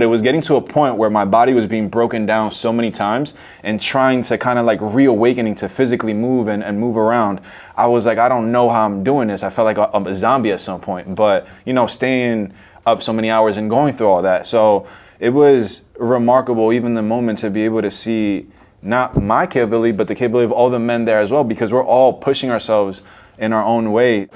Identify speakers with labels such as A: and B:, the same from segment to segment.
A: It was getting to a point where my body was being broken down so many times and trying to kind of like reawakening to physically move and move around. I was like, I don't know how I'm doing this. I felt like I'm a zombie at some point, but staying up so many hours and going through all that. So it was remarkable, even the moment, to be able to see not my capability, but the capability of all the men there as well, because we're all pushing ourselves in our own way.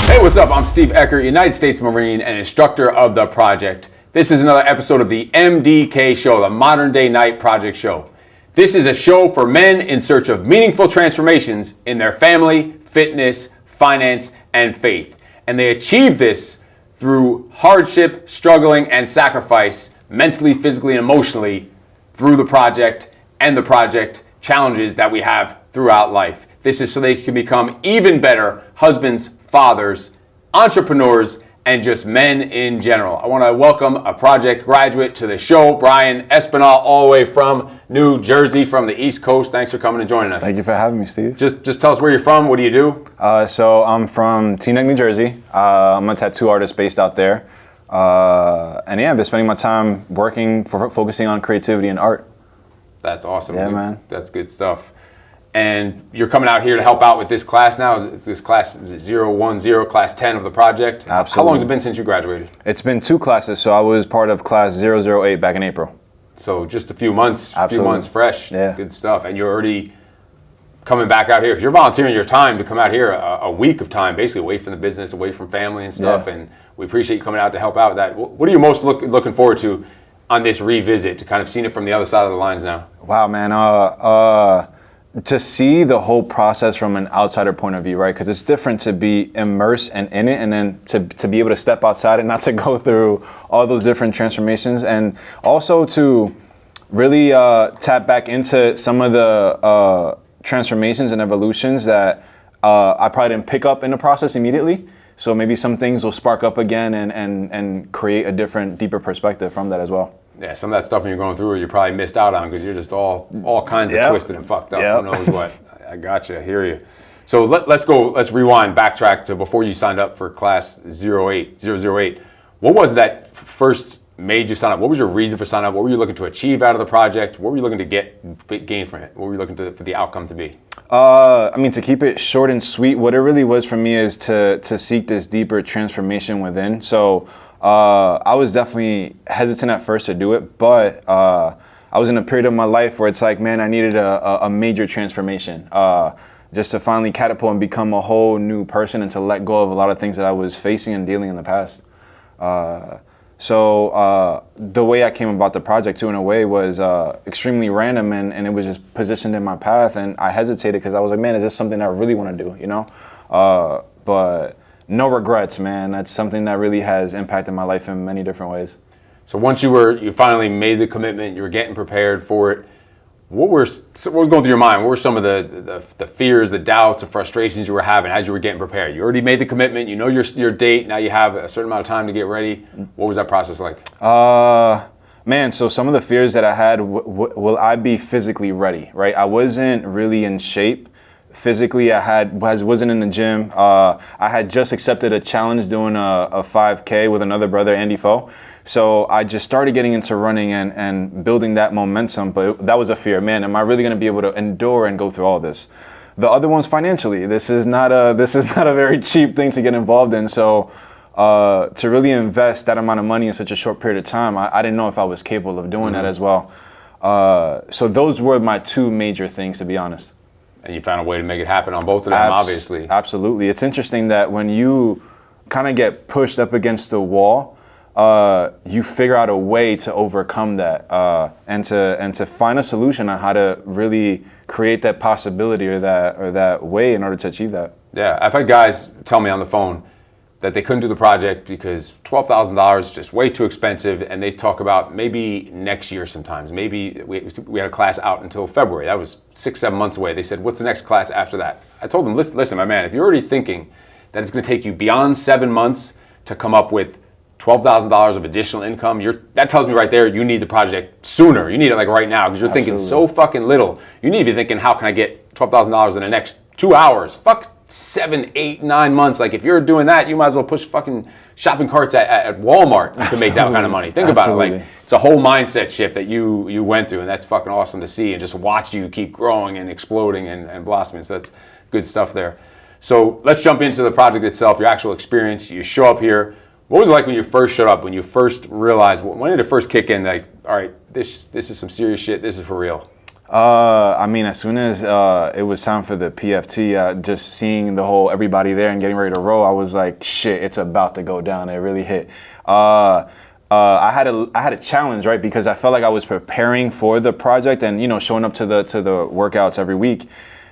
B: Hey, what's up? I'm Steve Eckert, United States Marine and instructor of the project. This is another episode of the MDK Show, the Modern Day Night Project Show. This is a show for men in search of meaningful transformations in their family, fitness, finance, and faith. And they achieve this through hardship, struggling, and sacrifice, mentally, physically, and emotionally, through the project and the project challenges that we have throughout life. This is so they can become even better husbands, fathers, entrepreneurs, and just men in general. I want to welcome a project graduate to the show, Brian Espinal, all the way from New Jersey, from the East Coast. Thanks for coming and joining us.
A: Thank you for having me, Steve.
B: Just tell us where you're from. What do you do?
A: So I'm from Teaneck, New Jersey. I'm a tattoo artist based out there. And yeah, I've been spending my time working, focusing on creativity and art.
B: That's awesome.
A: Yeah, man.
B: That's good stuff. And you're coming out here to help out with this class now. This class is 010, class 10 of the project.
A: Absolutely.
B: How long has it been since you graduated?
A: It's been 2 classes, so I was part of class 008 back in April.
B: So just a few months,
A: Absolutely.
B: few months fresh.
A: Yeah.
B: Good stuff. And you're already coming back out here, because you're volunteering your time to come out here, a week of time, basically away from the business, away from family and stuff.
A: Yeah.
B: And we appreciate you coming out to help out with that. What are you most looking forward to on this revisit, to kind of seeing it from the other side of the lines now?
A: Wow, man. To see the whole process from an outsider point of view, right? Because it's different to be immersed and in it, and then to be able to step outside and not to go through all those different transformations, and also to really tap back into some of the transformations and evolutions that I probably didn't pick up in the process immediately. So maybe some things will spark up again and create a different, deeper perspective from that as well.
B: Yeah, some of that stuff when you're going through it, you probably missed out on because you're just all kinds of twisted and fucked up.
A: Yep.
B: Who knows what? I gotcha. I hear you. So let's rewind, backtrack to before you signed up for class 008. What was that first made you sign up? What was your reason for signing up? What were you looking to achieve out of the project? What were you looking to gain from it? What were you looking for the outcome to be?
A: To keep it short and sweet, what it really was for me is to seek this deeper transformation within. So I was definitely hesitant at first to do it, but I was in a period of my life where it's like, man, I needed a major transformation just to finally catapult and become a whole new person and to let go of a lot of things that I was facing and dealing in the past. So the way I came about the project too, in a way, was extremely random, and it was just positioned in my path, and I hesitated because I was like, man, is this something I really want to do, But no regrets, man. That's something that really has impacted my life in many different ways.
B: So once you finally made the commitment, you were getting prepared for it, what was going through your mind? What were some of the fears, the doubts, the frustrations you were having as you were getting prepared? You already made the commitment, you know your date, now you have a certain amount of time to get ready. What was that process like?
A: Man, so some of the fears that I had, will I be physically ready, right? I wasn't really in shape. Physically, wasn't in the gym. I had just accepted a challenge doing a 5K with another brother, Andy Foe. So I just started getting into running and building that momentum, but that was a fear. Man, am I really going to be able to endure and go through all this? The other one's financially. This is not a very cheap thing to get involved in. So to really invest that amount of money in such a short period of time, I didn't know if I was capable of doing that as well. So those were my 2 major things, to be honest.
B: And you found a way to make it happen on both of them, obviously.
A: Absolutely. It's interesting that when you kind of get pushed up against the wall, you figure out a way to overcome that and to find a solution on how to really create that possibility or that way in order to achieve that.
B: Yeah, I've had guys tell me on the phone that they couldn't do the project because $12,000 is just way too expensive, and they talk about maybe next year sometimes. Maybe we had a class out until February. That was 6-7 months away. They said, what's the next class after that? I told them, listen, my man, if you're already thinking that it's going to take you beyond 7 months to come up with $12,000 of additional income, that tells me right there you need the project sooner. You need it like right now, because you're thinking so fucking little. You need to be thinking, how can I get $12,000 in the next 2 hours? Fuck 7, 8, 9 months. Like if you're doing that, you might as well push fucking shopping carts at Walmart to make that kind of money. Think about it. Like it's a whole mindset shift that you went through, and that's fucking awesome to see and just watch you keep growing and exploding and blossoming. So that's good stuff there. So let's jump into the project itself, your actual experience. You show up here. What was it like when you first showed up, when you first realized, when did it first kick in, like, all right, this is some serious shit, this is for real?
A: I mean, as soon as it was time for the PFT, just seeing the whole everybody there and getting ready to roll, I was like, shit, it's about to go down. It really hit. I had a challenge, right? Because I felt like I was preparing for the project and, you know, showing up to the workouts every week.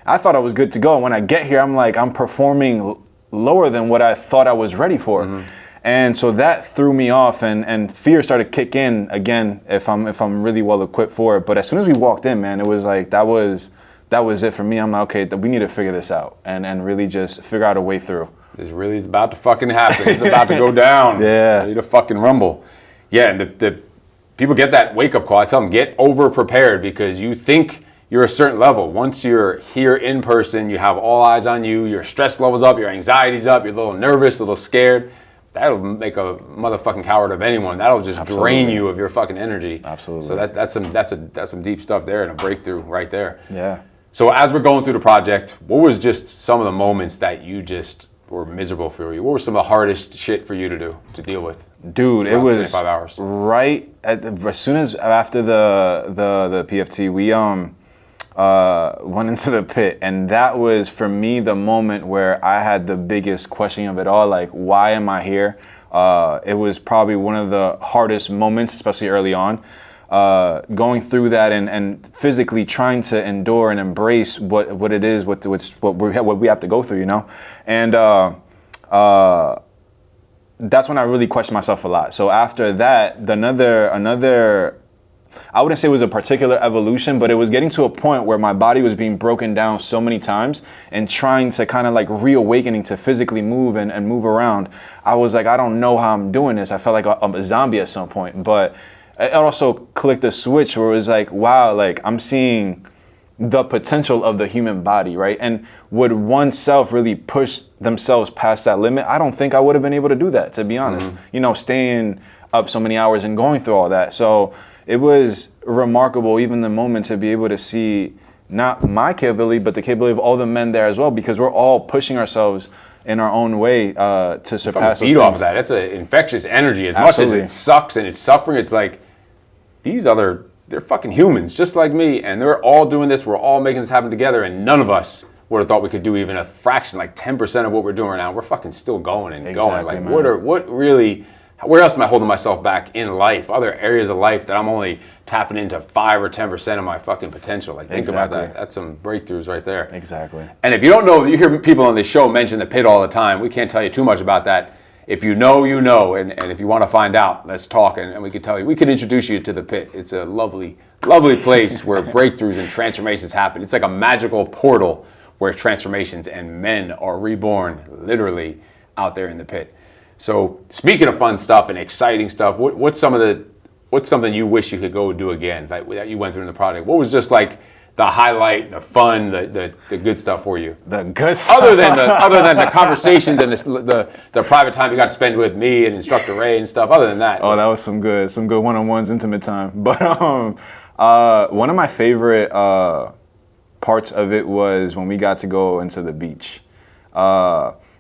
A: I thought I was good to go. And when I get here, I'm like, I'm performing lower than what I thought I was ready for. Mm-hmm. And so that threw me off, and fear started to kick in again if I'm really well equipped for it. But as soon as we walked in, man, it was like that was it for me. I'm like, okay, we need to figure this out and really just figure out a way through.
B: This really is about to fucking happen. It's about to go down.
A: Yeah.
B: Ready to fucking rumble. Yeah, and the people get that wake-up call. I tell them, get over-prepared because you think you're a certain level. Once you're here in person, you have all eyes on you, your stress level's up, your anxiety's up, you're a little nervous, a little scared. That'll make a motherfucking coward of anyone. That'll just drain you of your fucking energy.
A: Absolutely.
B: So that's some deep stuff there and a breakthrough right there.
A: Yeah.
B: So as we're going through the project, what was just some of the moments that you just were miserable for you? What were some of the hardest shit for you to deal with?
A: Dude, it was
B: 75 hours.
A: Right as soon as after the PFT, we went into the pit, and that was for me the moment where I had the biggest question of it all, like, why am I here? It was probably one of the hardest moments, especially early on, going through that and physically trying to endure and embrace what it is, what we have to go through, you know? And that's when I really questioned myself a lot. So after that, another I wouldn't say it was a particular evolution, but it was getting to a point where my body was being broken down so many times and trying to kind of like reawakening to physically move and move around. I was like, I don't know how I'm doing this. I felt like I'm a zombie at some point, but it also clicked a switch where it was like, wow, like I'm seeing the potential of the human body, right? And would oneself really push themselves past that limit? I don't think I would have been able to do that, to be honest. Mm-hmm. You know, staying up so many hours and going through all that. So it was remarkable, even the moment, to be able to see not my capability, but the capability of all the men there as well, because we're all pushing ourselves in our own way to surpass those
B: feed off
A: things.
B: that. It's an infectious energy. As
A: Absolutely.
B: Much as it sucks and it's suffering, it's like they're fucking humans, just like me, and they're all doing this. We're all making this happen together, and none of us would have thought we could do even a fraction, like 10% of what we're doing right now. We're fucking still going and going. Like, man. Where else am I holding myself back in life? Other areas of life that I'm only tapping into 5 or 10% of my fucking potential. Like, think about that. That's some breakthroughs right there.
A: Exactly.
B: And if you don't know, you hear people on this show mention the pit all the time. We can't tell you too much about that. If you know, you know. And if you want to find out, let's talk. And we can tell you. We can introduce you to the pit. It's a lovely, lovely place where breakthroughs and transformations happen. It's like a magical portal where transformations and men are reborn, literally, out there in the pit. So speaking of fun stuff and exciting stuff, what's something you wish you could go do again that you went through in the project? What was just like the highlight, the fun, the good stuff for you?
A: The good stuff.
B: Other than the conversations and the private time you got to spend with me and Instructor Ray and stuff. Other than that.
A: Oh, that was some good one-on-ones, intimate time. But one of my favorite parts of it was when we got to go into the beach.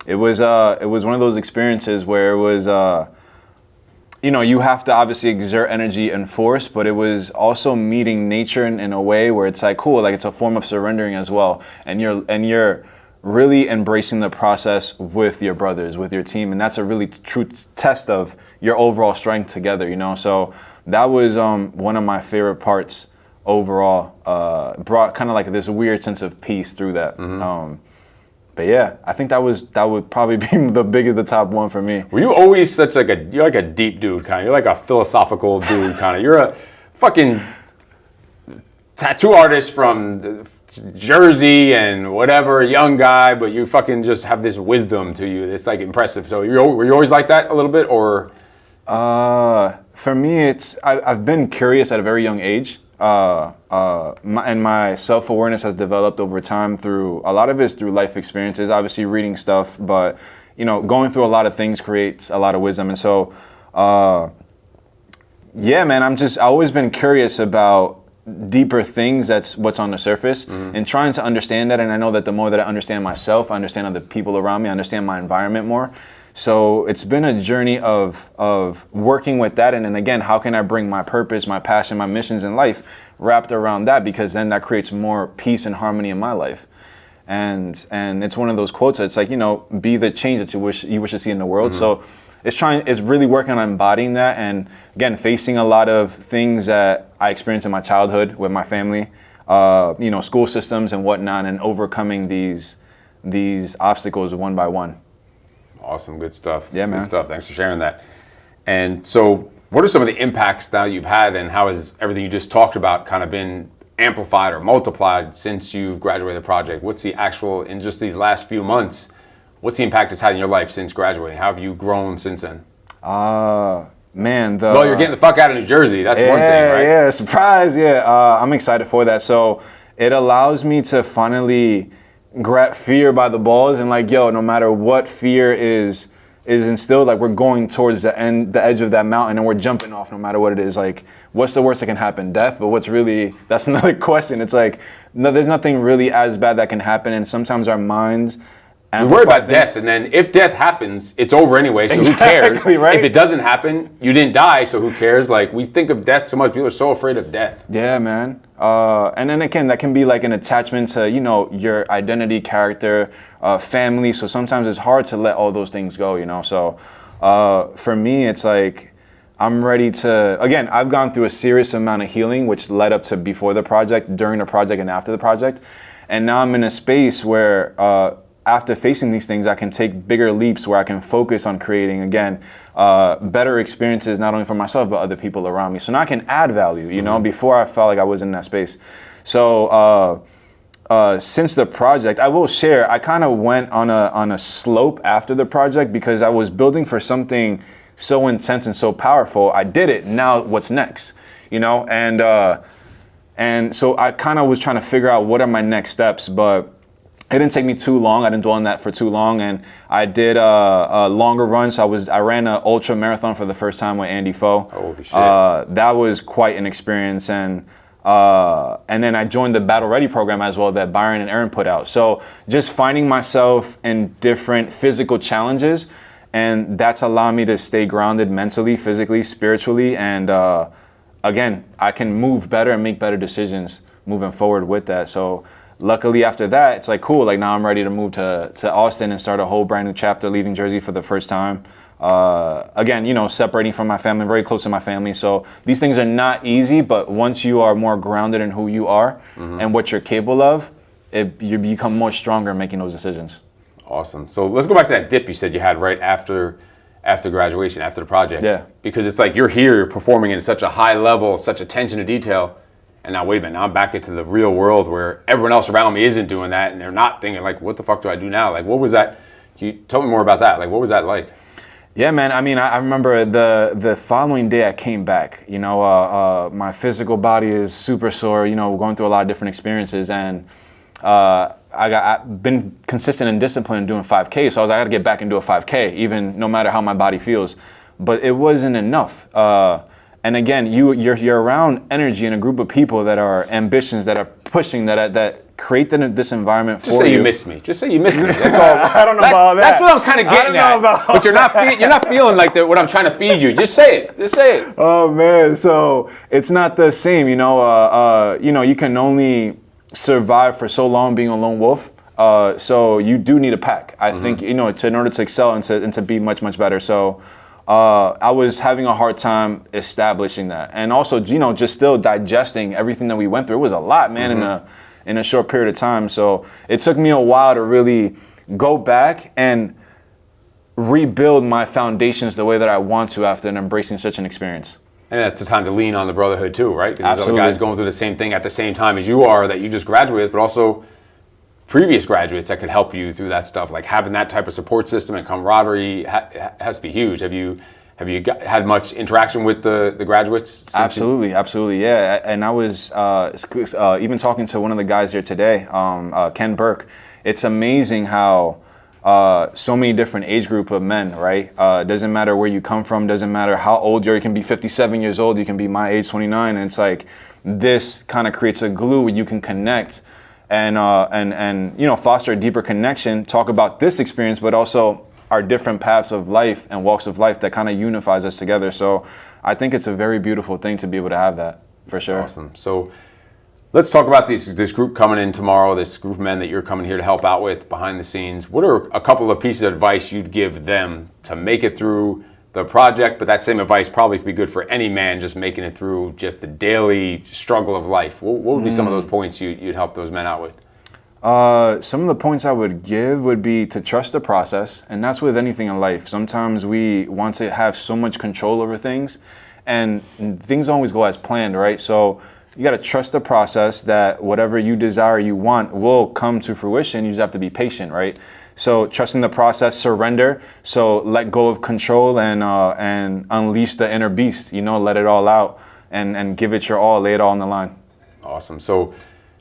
A: It was one of those experiences where it was, you have to obviously exert energy and force, but it was also meeting nature in a way where it's like, cool, like it's a form of surrendering as well. And you're really embracing the process with your brothers, with your team. And that's a really true test of your overall strength together, you know? So that was one of my favorite parts overall. Brought kind of like this weird sense of peace through that. Mm-hmm. But yeah, I think that would probably be the top one for me.
B: Were you always you're like a deep dude kind of? You're like a philosophical dude kind of. You're a fucking tattoo artist from Jersey and whatever, young guy, but you fucking just have this wisdom to you. It's like impressive. So were you always like that a little bit, or?
A: For me, I've been curious at a very young age. and my self-awareness has developed over time through a lot of it is through life experiences, obviously reading stuff, but going through a lot of things creates a lot of wisdom. And so yeah, man, I've always been curious about deeper things. That's what's on the surface, and trying to understand that. And I know that the more that I understand myself, I understand other people around me, I understand my environment more. So it's been a journey of working with that. And then again, how can I bring my purpose, my passion, my missions in life wrapped around that? Because then that creates more peace and harmony in my life. And it's one of those quotes that's like, be the change that you wish to see in the world. So it's really working on embodying that, and again, facing a lot of things that I experienced in my childhood with my family, school systems and whatnot, and overcoming these obstacles one by one.
B: Awesome, good stuff.
A: Yeah, man.
B: Good stuff. Thanks for sharing that. And so, what are some of the impacts now you've had, and how has everything you just talked about kind of been amplified or multiplied since you've graduated the project? What's the actual, in just these last few months, what's the impact it's had in your life since graduating? How have you grown since then?
A: Man,
B: well, you're getting the fuck out of New Jersey. That's one thing, right?
A: Yeah, surprise. Yeah, I'm excited for that. So it allows me to finally grab fear by the balls and like, no matter what fear is instilled, like we're going towards the edge of that mountain, and we're jumping off no matter what it is. Like, what's the worst that can happen? Death. But that's another question. It's like, no, there's nothing really as bad that can happen. And sometimes our minds,
B: we worry about death, and then if death happens, it's over anyway, so who cares?
A: Right?
B: If it doesn't happen, you didn't die, so who cares? Like, we think of death so much, people are so afraid of death.
A: Yeah, man. And then again, that can be like an attachment to, your identity, character, family. So sometimes it's hard to let all those things go, So for me, it's like, I'm ready to, again, I've gone through a serious amount of healing, which led up to before the project, during the project, and after the project. And now I'm in a space where, after facing these things, I can take bigger leaps where I can focus on creating, again, better experiences, not only for myself, but other people around me. So now I can add value, Before I felt like I was in that space. So since the project, I will share, I kind of went on a slope after the project because I was building for something so intense and so powerful. I did it. Now what's next? And so I kind of was trying to figure out what are my next steps, but it didn't take me too long. I didn't dwell on that for too long, and I did a longer run. So I ran an ultra marathon for the first time with Andy Foe.
B: Holy shit!
A: That was quite an experience, and then I joined the Battle Ready program as well that Byron and Aaron put out. So just finding myself in different physical challenges, and that's allowed me to stay grounded mentally, physically, spiritually, and again, I can move better and make better decisions moving forward with that. So luckily after that, it's like, cool, like now I'm ready to move to Austin and start a whole brand new chapter, leaving Jersey for the first time. Again, separating from my family, very close to my family. So these things are not easy, but once you are more grounded in who you are and what you're capable of, you become more stronger making those decisions.
B: Awesome. So let's go back to that dip you said you had right after graduation, after the project.
A: Yeah.
B: Because it's like you're here, you're performing at such a high level, such attention to detail. And now, wait a minute, now I'm back into the real world where everyone else around me isn't doing that, and they're not thinking, like, what the fuck do I do now? Like, what was that? Can you tell me more about that? Like, what was that like?
A: Yeah, man. I mean, I remember the following day I came back. My physical body is super sore, going through a lot of different experiences. And I've been consistent and disciplined doing 5K, so I got to get back and do a 5K, even no matter how my body feels. But it wasn't enough. And again, you're around energy in a group of people that are ambitions, that are pushing, that create this environment for you.
B: Just say you miss me. Just say you miss me. That's all.
A: I don't know about that.
B: That's what I'm kind of getting at. But you're not feeling like what I'm trying to feed you. Just say it. Just say it.
A: Oh man, so it's not the same. You can only survive for so long being a lone wolf. So you do need a pack. I think in order to excel and to be much, much better. So. I was having a hard time establishing that, and also, just still digesting everything that we went through. It was a lot, man, in a short period of time. So it took me a while to really go back and rebuild my foundations the way that I want to after embracing such an experience.
B: And that's the time to lean on the brotherhood too, right? Because there's
A: Absolutely.
B: other guys going through the same thing at the same time as you are, that you just graduated, but also previous graduates that could help you through that stuff. Like having that type of support system and camaraderie has to be huge. Have you Have you had much interaction with the graduates?
A: Absolutely, yeah. And I was even talking to one of the guys here today, Ken Burke. It's amazing how so many different age group of men, right? Doesn't matter where you come from, doesn't matter how old you are. You can be 57 years old, you can be my age, 29, and it's like this kind of creates a glue where you can connect and foster a deeper connection. Talk about this experience, but also our different paths of life and walks of life that kind of unifies us together. So I think it's a very beautiful thing to be able to have that, for sure.
B: That's awesome. So let's talk about this group coming in tomorrow, this group of men that you're coming here to help out with behind the scenes. What are a couple of pieces of advice you'd give them to make it through the project? But that same advice probably could be good for any man just making it through just the daily struggle of life. What would be some of those points you'd help those men out with?
A: Some of the points I would give would be to trust the process, and that's with anything in life. Sometimes we want to have so much control over things, and things don't always go as planned, right? So you got to trust the process that whatever you desire, you want, will come to fruition. You just have to be patient, right? So trusting the process, surrender. So let go of control and unleash the inner beast. Let it all out and give it your all. Lay it all on the line.
B: Awesome. So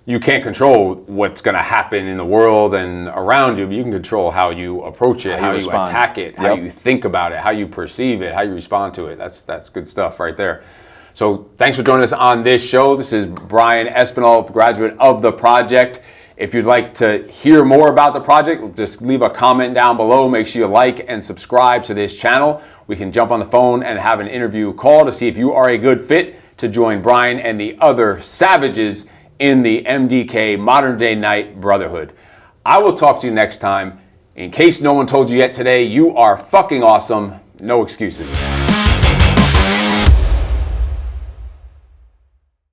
B: you can't control what's going to happen in the world and around you, but you can control how you approach it, how you attack it, how you think about it, how you perceive it, how you respond to it. That's good stuff right there. So thanks for joining us on this show. This is Brian Espinal, graduate of the project. If you'd like to hear more about the project, just leave a comment down below. Make sure you like and subscribe to this channel. We can jump on the phone and have an interview call to see if you are a good fit to join Brian and the other savages in the MDK Modern Day Night Brotherhood. I will talk to you next time. In case no one told you yet today, you are fucking awesome. No excuses.